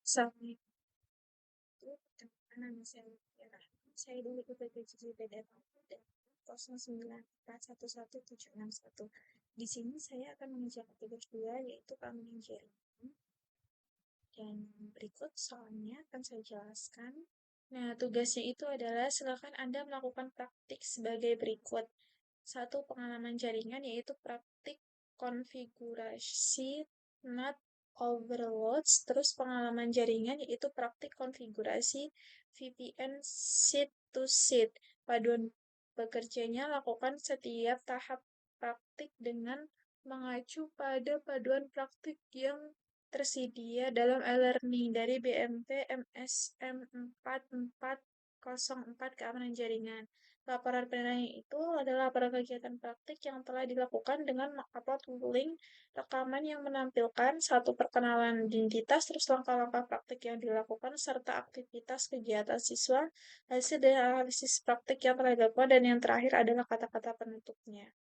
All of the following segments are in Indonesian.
Sampai itu nama saya dulu IPK beda tahun dan 09411761. Di sini saya akan mengerjakan tugas 2 yaitu keamanan jaringan. Dan berikut soalnya akan saya jelaskan. Nah, tugasnya itu adalah silakan Anda melakukan praktik sebagai berikut. 1. Pengalaman jaringan yaitu praktik konfigurasi NAT overloads. Terus pengalaman jaringan yaitu praktik konfigurasi VPN seat to seat. Paduan bekerjanya lakukan setiap tahap praktik dengan mengacu pada paduan praktik yang tersedia dalam e-learning dari BMP MSM 4404 keamanan jaringan. Laporan penilaian itu adalah laporan kegiatan praktik yang telah dilakukan dengan mengupload link rekaman yang menampilkan satu perkenalan identitas, terus langkah-langkah praktik yang dilakukan, serta aktivitas kegiatan siswa, hasil dari analisis praktik yang telah dilakukan, dan yang terakhir adalah kata-kata penutupnya.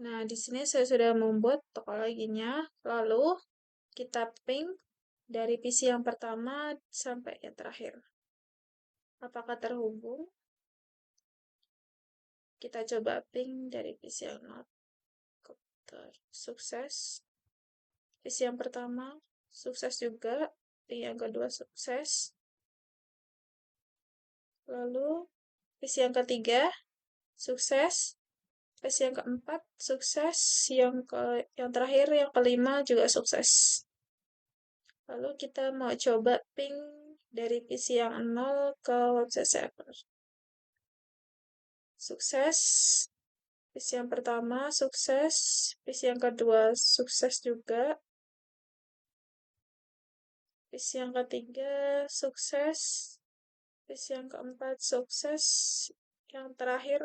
Nah, di sini saya sudah membuat topologinya, lalu kita ping dari PC yang pertama sampai yang terakhir. Apakah terhubung? Kita coba ping dari PC yang not sukses. PC yang pertama sukses juga, ping yang kedua sukses. Lalu PC yang ketiga sukses, PC yang keempat sukses, yang terakhir yang kelima juga sukses. Lalu kita mau coba ping dari PC yang 0 ke website server. Sukses. PC yang pertama sukses, PC yang kedua sukses juga, PC yang ketiga sukses, PC yang keempat sukses, yang terakhir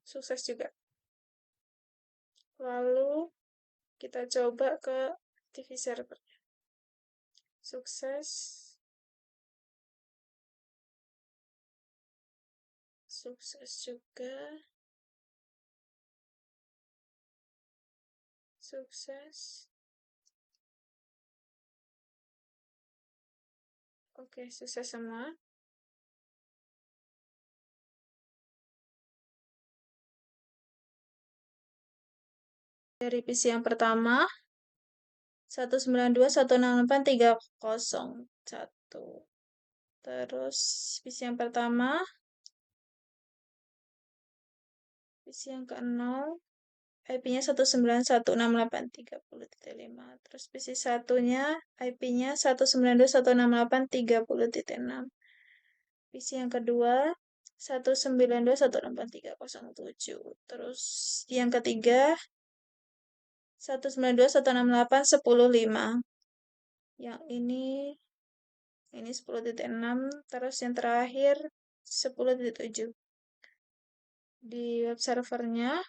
sukses juga. Lalu kita coba ke TV server. Sukses. Sukses juga. Sukses. Oke, sukses semua. Dari PC yang pertama 192.168.301. Terus PC yang pertama, PC yang ke-0, IP-nya 191.168.30.5. Terus PC satunya, IP-nya 192.168.30.6. PC yang kedua, 192.168.307. Terus yang ketiga, 192.168.10.5. Yang ini 10.6, terus yang terakhir 10.7. Di web servernya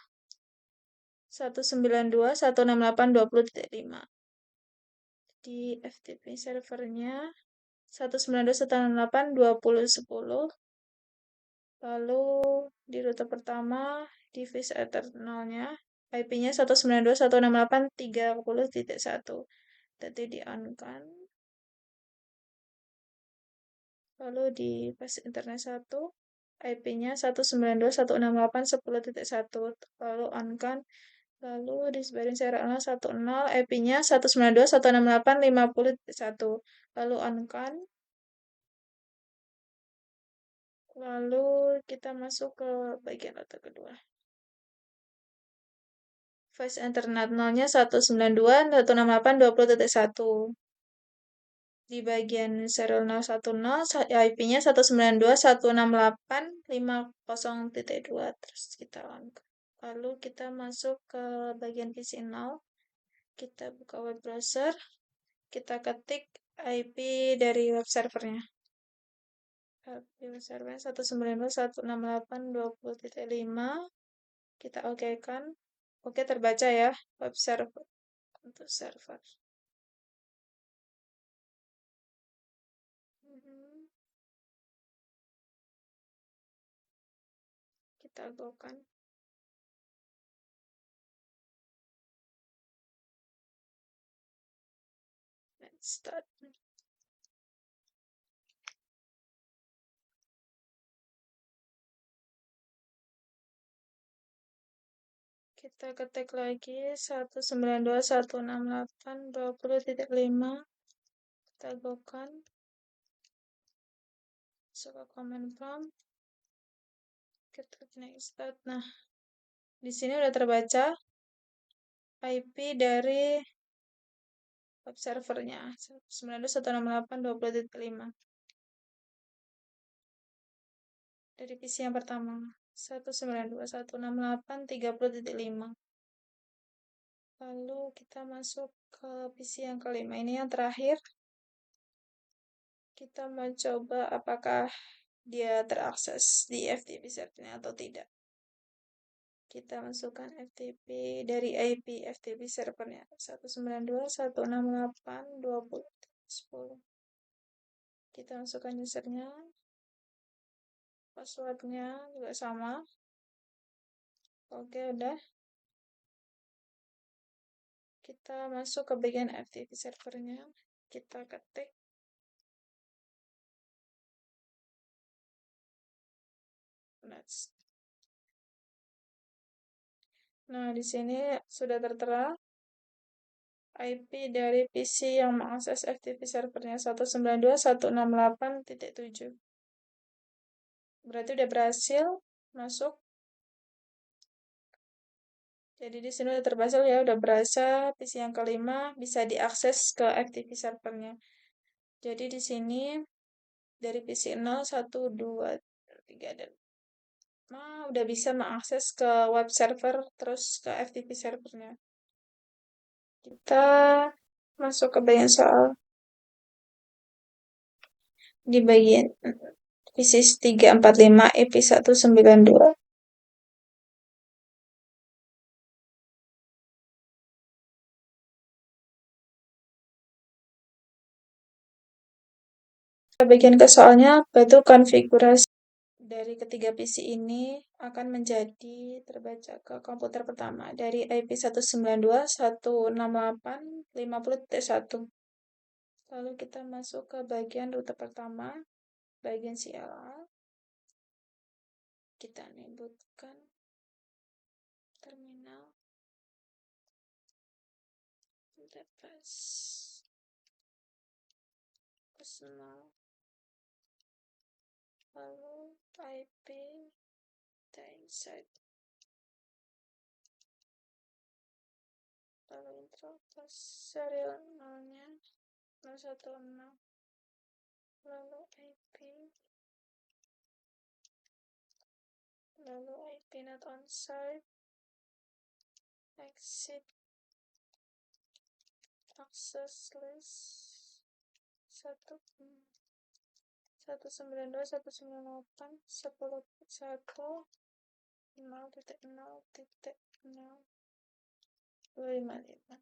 192.168.20.5. Di FTP servernya 192.168.20.10. Lalu di rute pertama device eternalnya IP-nya 192.168.30.1. Tadi di-on-kan. Lalu di pas internet 1 IP-nya 192.168.10.1. Lalu on-kan. Lalu di sebarin serial 10 IP-nya 192.168.50.1. Lalu on-kan. Lalu kita masuk ke bagian rute kedua. Voice internet 0-nya 192.168.20.1. Di bagian serial 010 IP-nya 192.168.50.2. Terus kita on. Lalu kita masuk ke bagian PC 0. Kita buka web browser. Kita ketik IP dari web servernya. IP web servernya 192.168.20.5. Kita oke-kan. Oke, terbaca ya web server untuk server. Kita go-kan. Let's start. Kita ketik lagi 192.168.20.5. Kita gokan. Masuk ke command prompt. Kita next start. Nah, di sini udah terbaca IP dari web servernya 192.168.20.5 dari PC yang pertama 192.168.30.5. Lalu kita masuk ke PC yang kelima, ini yang terakhir. Kita mau coba apakah dia terakses di FTP servernya atau tidak. Kita masukkan FTP dari IP FTP servernya 192.168.20.10. Kita masukkan usernya, passwordnya juga sama. Oke, udah. Kita masuk ke bagian FTP servernya. Kita ketik next. Nah, di sini sudah tertera IP dari PC yang mengakses FTP servernya 192.168.7. Berarti udah berhasil masuk. Jadi di sini udah terberhasil ya, udah berasa PC yang kelima bisa diakses ke FTP servernya. Jadi di sini dari PC 0, 1, 2, 3 dan udah bisa mengakses ke web server terus ke FTP servernya. Kita masuk ke bagian soal. Di bagian PISIS 345 EP 192. Bagian ke soalnya, batu konfigurasi dari ketiga PC ini akan menjadi terbaca ke komputer pertama dari IP 192.168.50.1. Lalu kita masuk ke bagian rute pertama, bagian CLI. Kita nyebutkan terminal interface personal, lalu IP inside, lalu interface serial 0-nya 010, lalu IP, lalu IP not on site, exit, access list 192.168.10.0.0.0.255.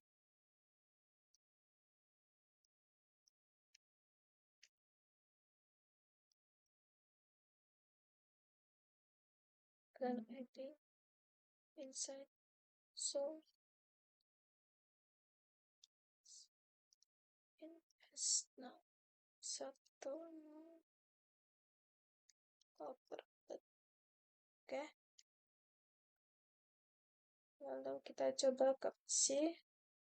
Dan IP inside source invest now 1 overhead. Oke, lalu kita coba ke PC,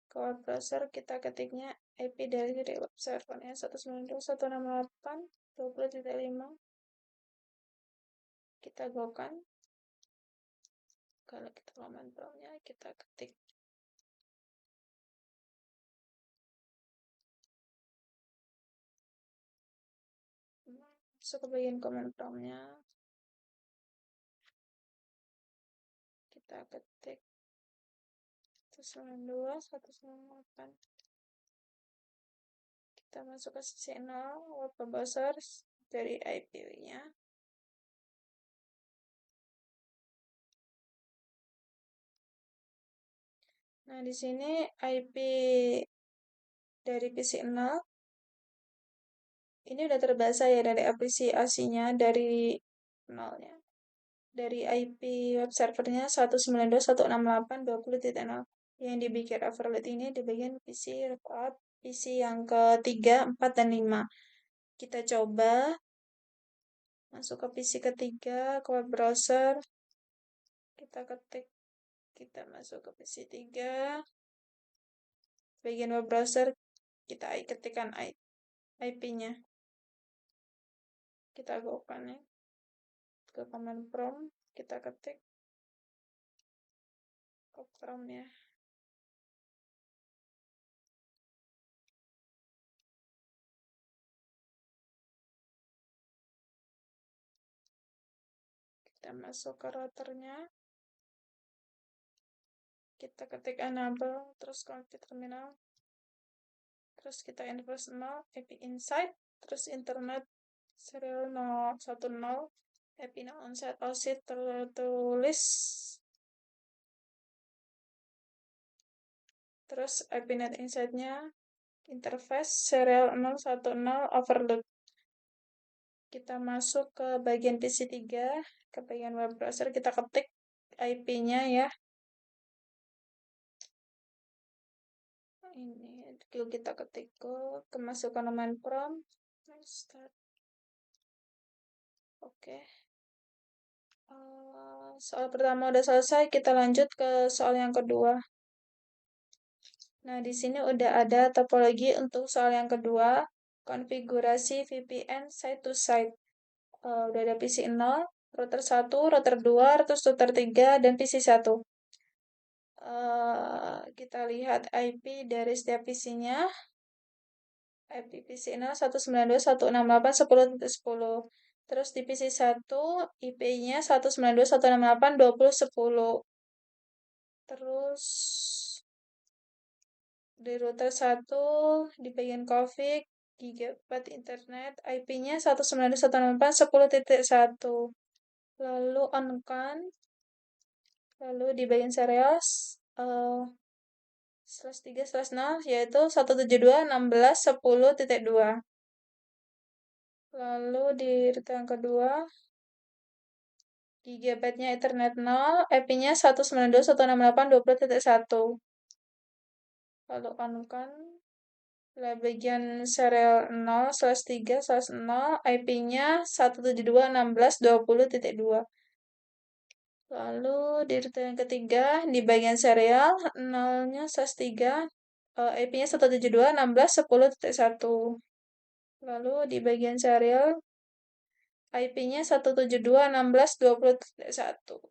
ke web browser, kita ketiknya IP dari web servernya 192.168.20.5. Kita gokan. Kalau kita command promptnya kita ketik masuk ke bagian command promptnya, kita ketik 192.168. Kita masuk ke sisi 0 web browser dari IP-nya. Nah, di sini IP dari PC 0 ini udah terbaca ya dari apresiasinya dari 0-nya. Dari IP web servernya 192.168.20.0 yang dibikin overload ini di bagian PC report PC yang ketiga, 4, dan 5. Kita coba masuk ke PC ketiga, ke web browser, kita ketik Kita masuk ke PC3. Bagian web browser kita ketikkan IP-nya. Kita go connect ke command prompt, kita ketik ke prompt ya. Kita masuk ke routernya. Kita ketik enable, terus connect terminal. Terus kita inverse 0, IP inside, terus internet serial 010, IP onsite OSIT tertulis. Terus IP net inside-nya interface serial 010 overload. Kita masuk ke bagian PC3, ke bagian web browser, kita ketik IP-nya ya. Ini kita ketik ke masukkan command prompt. Start. Oke. Soal pertama udah selesai, kita lanjut ke soal yang kedua. Nah, di sini udah ada topologi untuk soal yang kedua, konfigurasi VPN site to site. Udah ada PC 0, router 1, router 2, terus router 3, dan PC 1. Kita lihat IP dari setiap PC-nya. IP PC 0, 192.168.10.10. Terus di PC 1, IP-nya 192.168.20.10. Terus di router 1, di bagian config, gigabyte internet, IP-nya 192.168.10.1. Lalu on-kan, lalu di bagian serial, /3/0, yaitu 172.16.10.2. Lalu di router yang kedua, gigabyte-nya Ethernet 0, IP-nya 192.168.20.1. Lalu on-kan, bagian serial 0/3/0, IP-nya 172.16.20.2. Lalu di router yang ketiga, di bagian serial 0-3, IP-nya 172.16.10.1. Lalu di bagian serial IP-nya 172.16.20.1.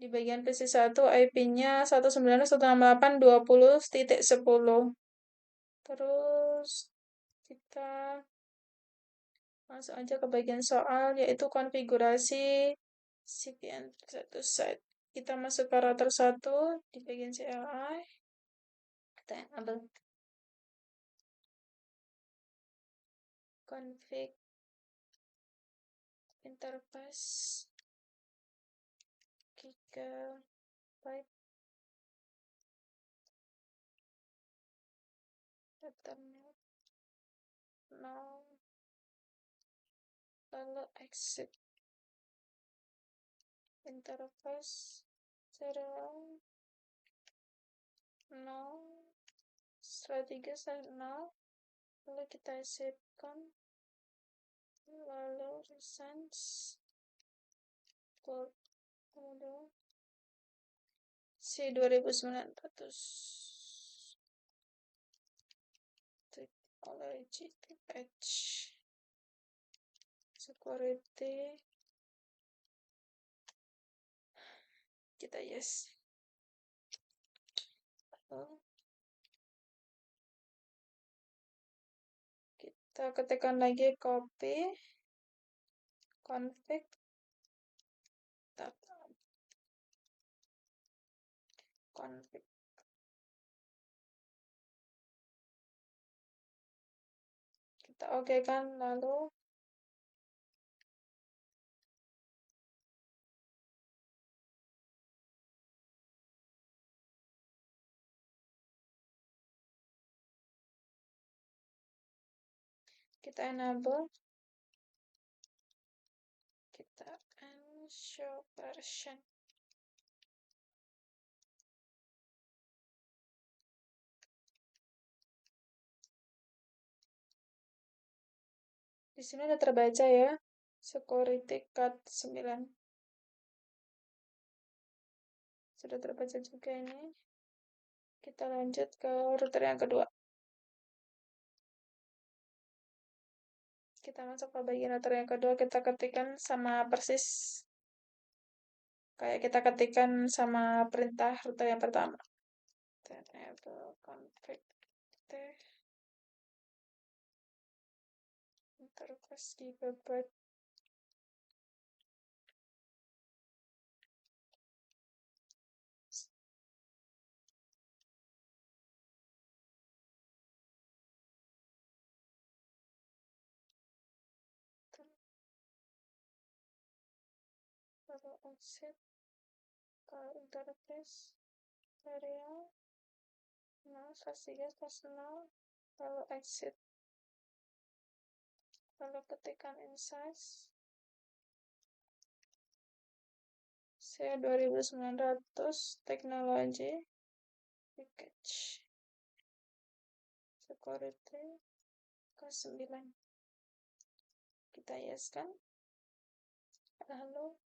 Di bagian PC1 IP-nya 192.168.20.10. Terus kita langsung aja ke bagian soal, yaitu konfigurasi VPN satu site. Kita masuk ke router 1 di bagian CLI. Kita enable config interface gigabyte ethernet 0, lalu exit interface 0, 0, strategi 0, lalu kita save-kan, lalu resense port C2900 technology patch security, kita yes. Kita ketikkan lagi copy config config. Kita oke kan, lalu kita enable, kita show version. Di sini udah terbaca ya, security card 9. Sudah terbaca juga ini. Kita lanjut ke router yang kedua. Kita masuk ke bagian router yang kedua, kita ketikkan sama persis kayak kita ketikkan sama perintah router yang pertama. Enable config t interface gigabyte lalu exit ke interface area personal lalu exit lalu ketikkan insights C2900 teknologi package security ke 9 kita yeskan lalu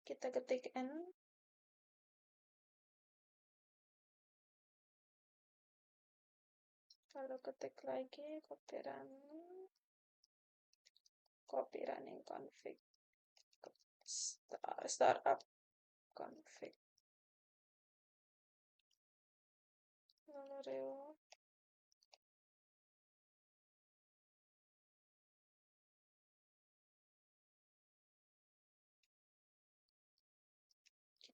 kita ketik N lalu ketik lagi copy running config startup config lalu reward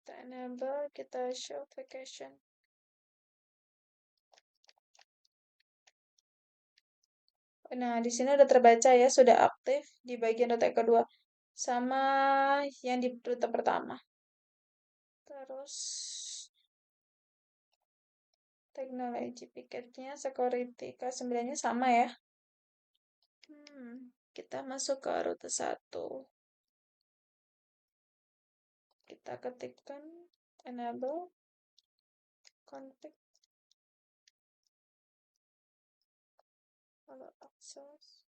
kita enable, kita show vacation. Nah, di sini udah terbaca ya, sudah aktif di bagian rute kedua sama yang di rute pertama. Terus teknologi piketnya security K9-nya sama ya. Kita masuk ke rute 1. Kita ketikkan enable config lalu access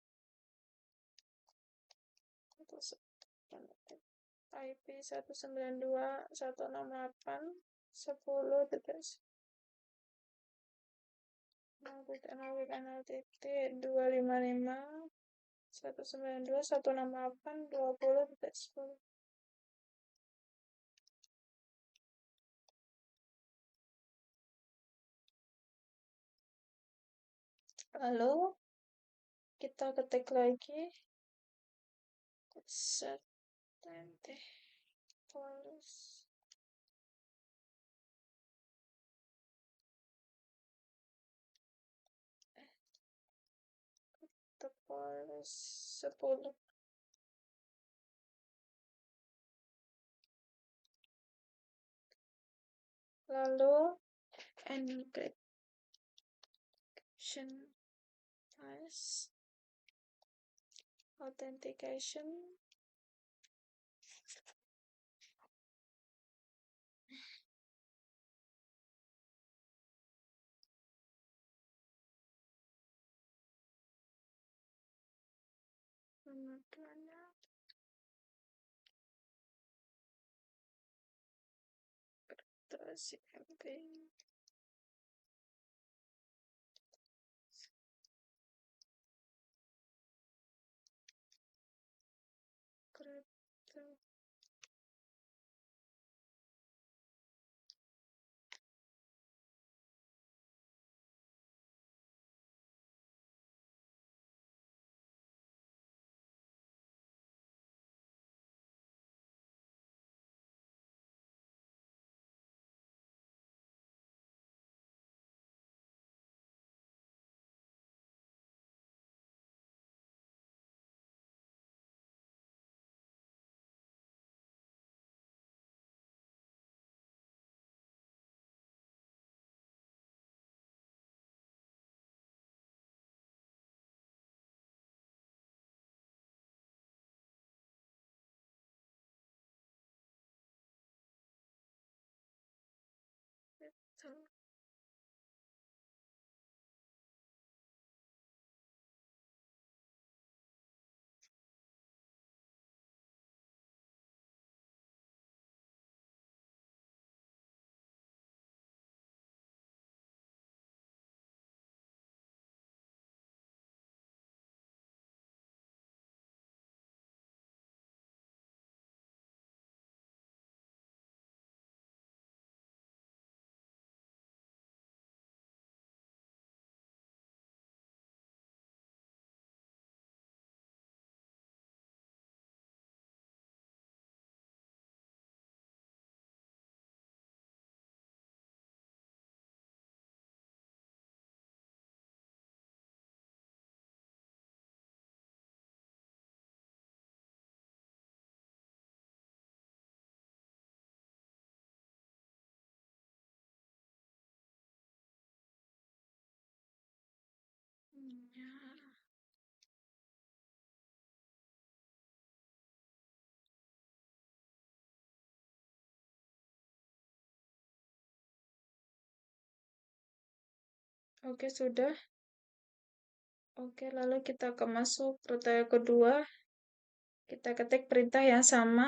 IP 192.168.255.192.168.20.10. Lalu kita ketik lagi set policy policy 10. Lalu encryption authentication pemakaiannya terus CMP crypto Oke, sudah. Oke, lalu kita ke masuk rute kedua. Kita ketik perintah yang sama.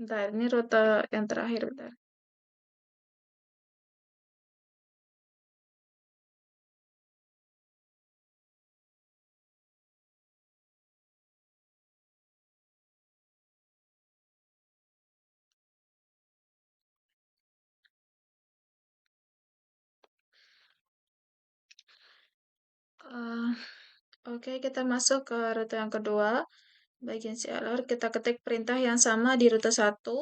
Bentar, ini rute yang terakhir, bentar. Eh, Oke, kita masuk ke rute yang kedua. Bagian CLR, kita ketik perintah yang sama di rute 1.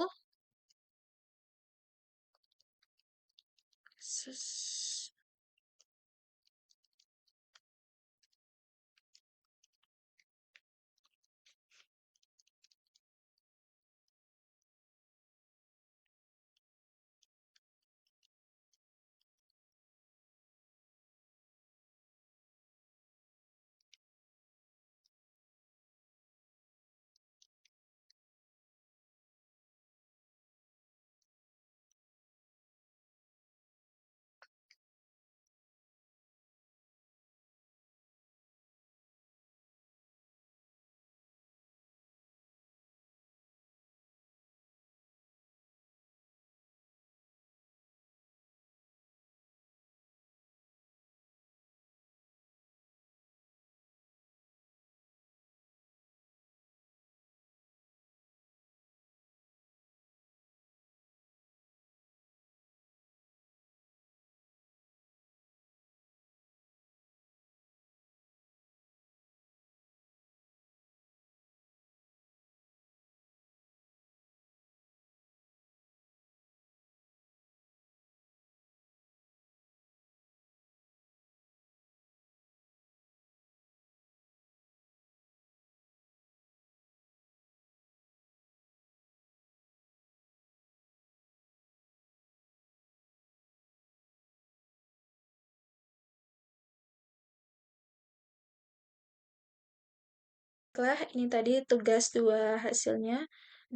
Baiklah, ini tadi tugas 2 hasilnya.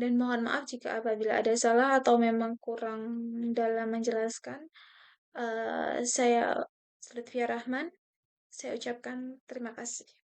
Dan mohon maaf jika apabila ada salah atau memang kurang dalam menjelaskan. Saya Lutfia Rahman. Saya ucapkan terima kasih.